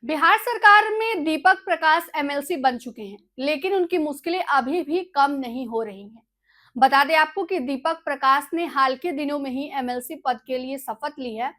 बिहार सरकार में दीपक प्रकाश एमएलसी बन चुके हैं, लेकिन उनकी मुश्किलें अभी भी कम नहीं हो रही हैं। बता दें आपको कि दीपक प्रकाश ने हाल के दिनों में ही एमएलसी पद के लिए शपथ ली है,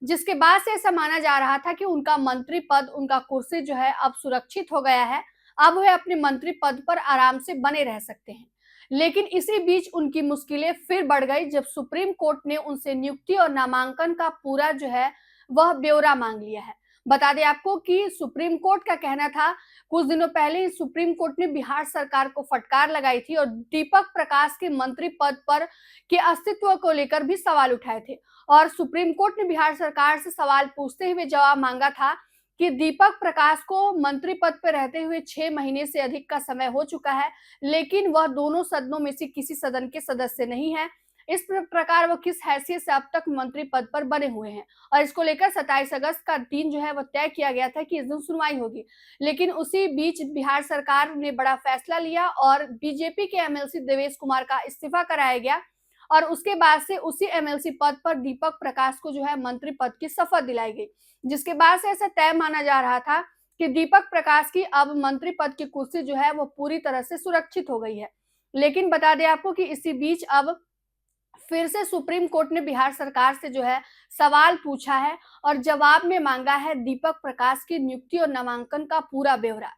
जिसके बाद से ऐसा माना जा रहा था कि उनका मंत्री पद, उनका कुर्सी जो है अब सुरक्षित हो गया है। अब वे अपने मंत्री पद पर आराम से बने रह सकते हैं। लेकिन इसी बीच उनकी मुश्किलें फिर बढ़ गई जब सुप्रीम कोर्ट ने उनसे नियुक्ति और नामांकन का पूरा जो है वह ब्यौरा मांग लिया है। बता दें आपको कि सुप्रीम कोर्ट का कहना था, कुछ दिनों पहले ही सुप्रीम कोर्ट ने बिहार सरकार को फटकार लगाई थी और दीपक प्रकाश के मंत्री पद पर के अस्तित्व को लेकर भी सवाल उठाए थे। और सुप्रीम कोर्ट ने बिहार सरकार से सवाल पूछते हुए जवाब मांगा था कि दीपक प्रकाश को मंत्री पद पर रहते हुए 6 महीने से अधिक का समय हो चुका है, लेकिन वह दोनों सदनों में से किसी सदन के सदस्य नहीं है। इस प्रकार वो किस हैसियत से अब तक मंत्री पद पर बने हुए हैं, और इसको लेकर 27 अगस्त का दिन जो है वो तय किया गया था कि इस दिन सुनवाई होगी। लेकिन उसी बीच बिहार सरकार ने बड़ा फैसला लिया और बीजेपी के एमएलसी देवेश कुमार का इस्तीफा कराया गया, और उसके बाद से उसी एमएलसी पद पर दीपक प्रकाश को जो है मंत्री पद की शपथ दिलाई गई, जिसके बाद से ऐसा तय माना जा रहा था कि दीपक प्रकाश की अब मंत्री पद की कुर्सी जो है वो पूरी तरह से सुरक्षित हो गई है। लेकिन बता दें आपको कि इसी बीच अब फिर से सुप्रीम कोर्ट ने बिहार सरकार से जो है सवाल पूछा है और जवाब में मांगा है दीपक प्रकाश की नियुक्ति और नामांकन का पूरा ब्यौरा।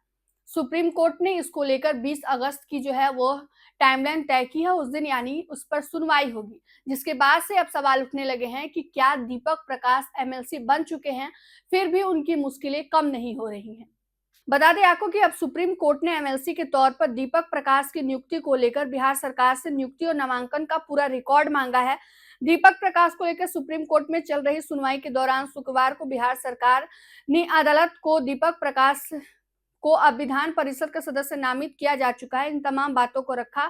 सुप्रीम कोर्ट ने इसको लेकर 20 अगस्त की जो है वो टाइमलाइन तय की है, उस दिन यानी उस पर सुनवाई होगी, जिसके बाद से अब सवाल उठने लगे हैं कि क्या दीपक प्रकाश एमएलसी बन चुके हैं, फिर भी उनकी मुश्किलें कम नहीं हो रही हैं। बता दें आपको कि अब सुप्रीम कोर्ट ने एमएलसी के तौर पर दीपक प्रकाश की नियुक्ति को लेकर बिहार सरकार से नियुक्ति और नामांकन का पूरा रिकॉर्ड मांगा है। दीपक प्रकाश को लेकर सुप्रीम कोर्ट में चल रही सुनवाई के दौरान शुक्रवार को बिहार सरकार ने अदालत को दीपक प्रकाश को अब विधान परिषद का सदस्य नामित किया जा चुका है, इन तमाम बातों को रखा।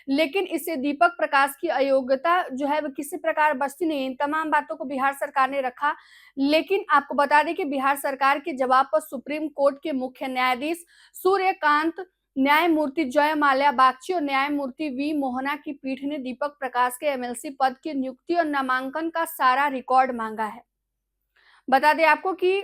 लेकिन इससे दीपक प्रकाश की अयोग्यता जो है वो किसी प्रकार बचती नहीं, इन तमाम बातों को बिहार सरकार ने रखा। लेकिन आपको बता दें कि बिहार सरकार के जवाब पर सुप्रीम कोर्ट के मुख्य न्यायाधीश सूर्यकांत, न्यायमूर्ति जय माल्या बागची और न्यायमूर्ति वी मोहना की पीठ ने दीपक प्रकाश के एमएलसी पद की नियुक्ति और नामांकन का सारा रिकॉर्ड मांगा है। बता दें आपको कि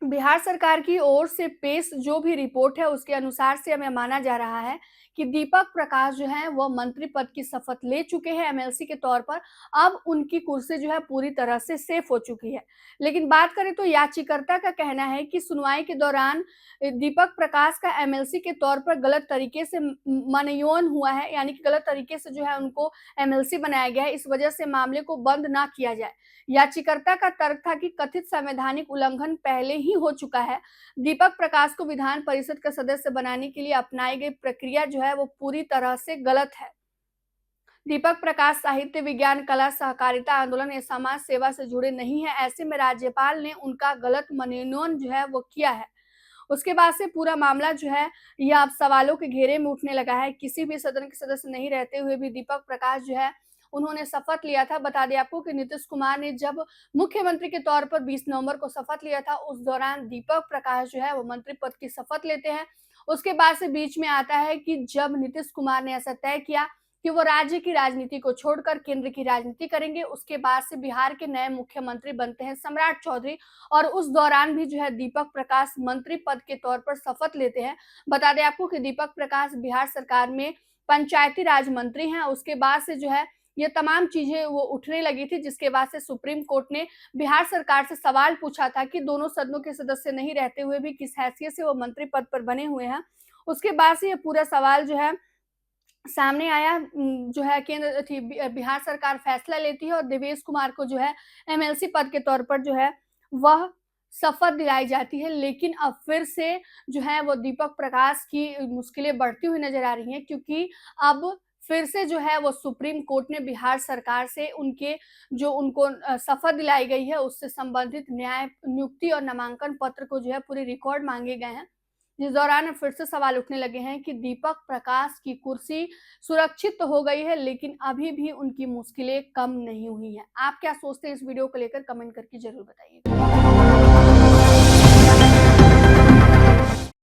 बिहार सरकार की ओर से पेश जो भी रिपोर्ट है उसके अनुसार से हमें माना जा रहा है कि दीपक प्रकाश जो है वो मंत्री पद की शपथ ले चुके हैं एमएलसी के तौर पर। अब उनकी कुर्सी जो है पूरी तरह से सेफ हो चुकी है। लेकिन बात करें तो याचिकाकर्ता का कहना है कि सुनवाई के दौरान दीपक प्रकाश का एमएलसी के तौर पर गलत तरीके से मनोनयन हुआ है, यानी कि गलत तरीके से जो है उनको एमएलसी बनाया गया है, इस वजह से मामले को बंद ना किया जाए। याचिकाकर्ता का तर्क था कि कथित संवैधानिक उल्लंघन पहले ही हो चुका है। दीपक प्रकाश को विधान परिषद का सदस्य बनाने के लिए अपनाई गई प्रक्रिया जो है वो पूरी तरह से गलत है। दीपक प्रकाश साहित्य, विज्ञान, कला, सहकारिता आंदोलन या समाज सेवा से जुड़े नहीं है। ऐसे में राज्यपाल ने उनका गलत मनोनयन जो है वो किया है। उसके बाद से पूरा मामला जो है यह अब सवालों के घेरे में उठने लगा है। किसी भी सदन के सदस्य नहीं रहते हुए भी दीपक प्रकाश जो है उन्होंने शपथ लिया था। बता दें आपको कि नीतीश कुमार ने जब मुख्यमंत्री के तौर पर 20 नवंबर को शपथ लिया था, उस दौरान दीपक प्रकाश जो है वो मंत्री पद की शपथ लेते हैं। उसके बाद से बीच में आता है कि जब नीतीश कुमार ने ऐसा तय किया कि वो राज्य की राजनीति को छोड़कर केंद्र की राजनीति करेंगे, उसके बाद से बिहार के नए मुख्यमंत्री बनते हैं सम्राट चौधरी, और उस दौरान भी जो है दीपक प्रकाश मंत्री पद के तौर पर शपथ लेते हैं। बता दें आपको कि दीपक प्रकाश बिहार सरकार में पंचायती राज मंत्री हैं। उसके बाद से जो है ये तमाम चीजें वो उठने लगी थी, जिसके बाद से सुप्रीम कोर्ट ने बिहार सरकार से सवाल पूछा था कि दोनों सदनों के सदस्य नहीं रहते हुए भी किस हैसियत से वो मंत्री पद पर बने हुए हैं। उसके बाद से ये पूरा सवाल जो है सामने आया। जो है केंद्र बिहार सरकार फैसला लेती है और देवेश कुमार को जो है एमएलसी पद के तौर पर जो है वह शपथ दिलाई जाती है। लेकिन अब फिर से जो है वो दीपक प्रकाश की मुश्किलें बढ़ती हुई नजर आ रही हैं, क्योंकि अब फिर से जो है वो सुप्रीम कोर्ट ने बिहार सरकार से उनके जो उनको शपथ दिलाई गई है उससे संबंधित न्याय, नियुक्ति और नामांकन पत्र को जो है पूरे रिकॉर्ड मांगे गए हैं। जिस दौरान फिर से सवाल उठने लगे हैं कि दीपक प्रकाश की कुर्सी सुरक्षित तो हो गई है, लेकिन अभी भी उनकी मुश्किलें कम नहीं हुई हैं। आप क्या सोचते हैं इस वीडियो को लेकर, कमेंट करके जरूर बताइए।